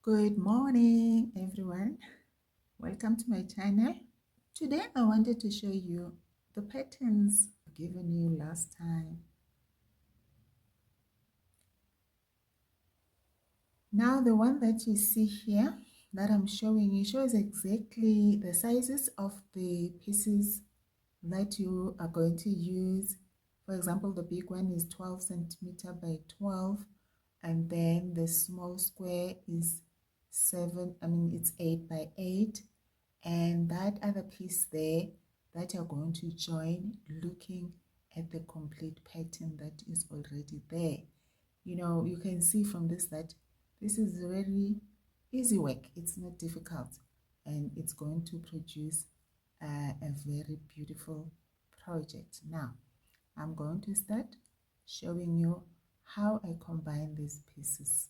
Good morning, everyone. Welcome to my channel. Today I wanted to show you the patterns given you last time. Now the one that you see here that I'm showing you shows exactly the sizes of the pieces that you are going to use. For example, the big one is 12 centimeter by 12, and then the small square is it's 8 by 8, and that other piece there that you're going to join, looking at the complete pattern that is already there. You can see from this that this is very easy work. It's not difficult, and it's going to produce a very beautiful project. Now I'm going to start showing you how I combine these pieces.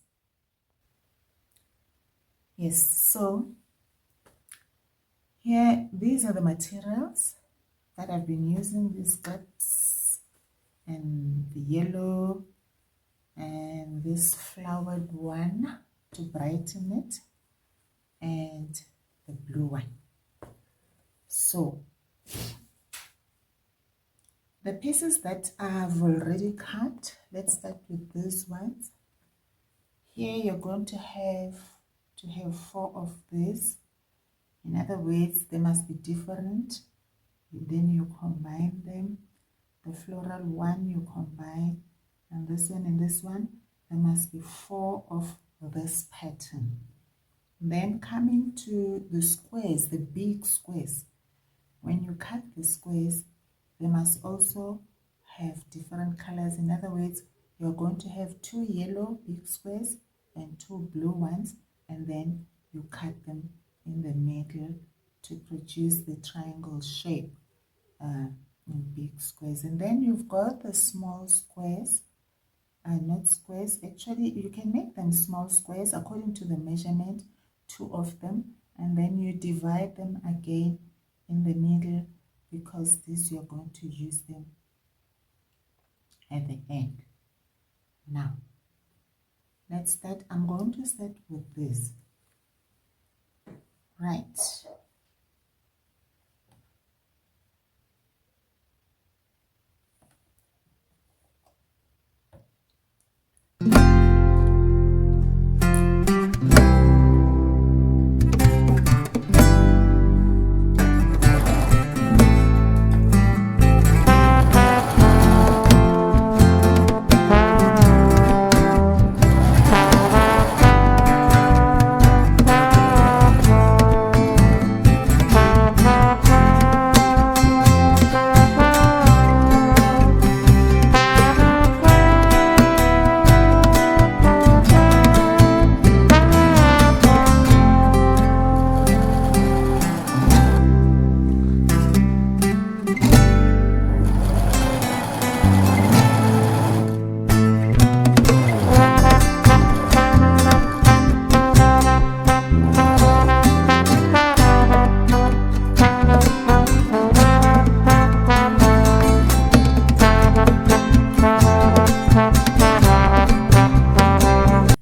Yes, so here, these are the materials that I've been using: these clips and the yellow and this flowered one to brighten it, and the blue one. So the pieces that I've already cut, let's start with these ones. Here you're going to have 4 of these. In other words, they must be different. Then you combine them. The floral one you combine, and this one and this one. There must be 4 of this pattern. Then coming to the squares, the big squares, when you cut the squares, they must also have different colors. In other words, you're going to have 2 yellow big squares and 2 blue ones, and then you cut them in the middle to produce the triangle shape in big squares. And then you've got the small squares, not squares, actually you can make them small squares according to the measurement, 2 of them, and then you divide them again in the middle, because this you're going to use them at the end. Now let's start. I'm going to start with this. Right,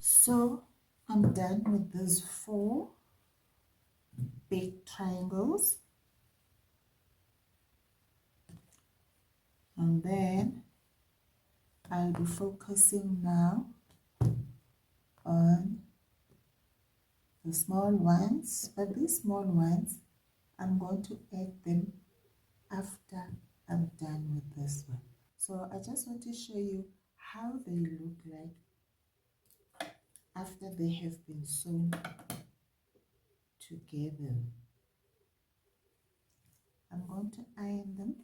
so I'm done with those 4 big triangles, and then I'll be focusing now on the small ones, but these small ones I'm going to add them after I'm done with this one. So I just want to show you how they look like after they have been sewn together. I'm going to iron them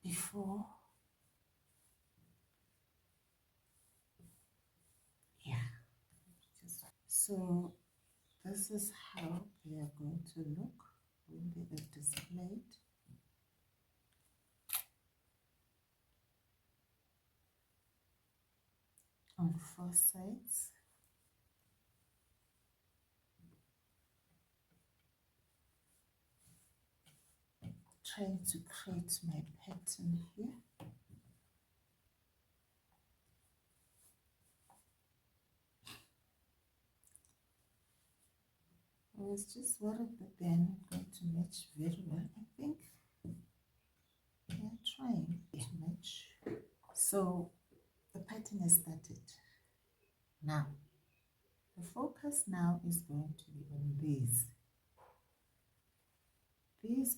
before. Yeah. So this is how they are going to look when they are displayed. On 4 sides. Trying to create my pattern here. was just worried that they're not going to match very well. I think they're trying to match. So the pattern has started. Now, the focus now is going to be on these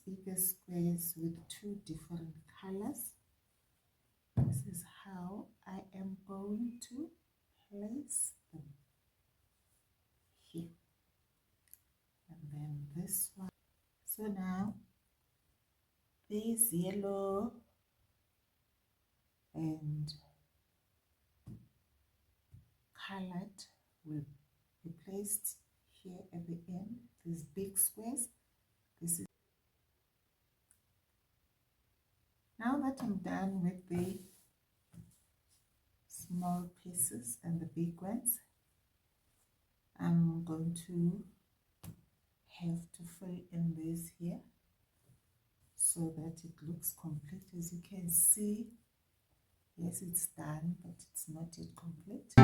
bigger squares with two different colors. This is how I am going to place them here. And then this one. So now this yellow and colored will be placed here at the end. These big squares. This is now that I'm done with the small pieces and the big ones, I'm going to have to fill in this here so that it looks complete. As you can see, yes, it's done, but it's not yet complete.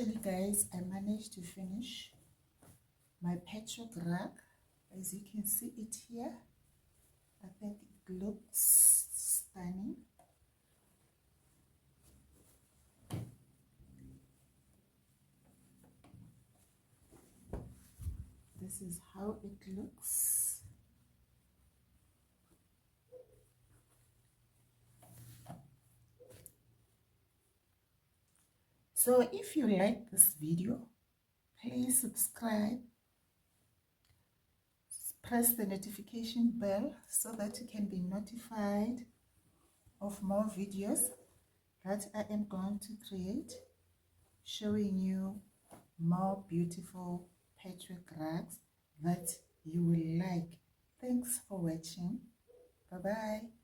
Actually guys, I managed to finish my patchwork rug. As you can see it here, I think it looks stunning. This is how it looks. So if you like this video, please subscribe, press the notification bell so that you can be notified of more videos that I am going to create, showing you more beautiful patchwork rugs that you will like. Thanks for watching. Bye bye.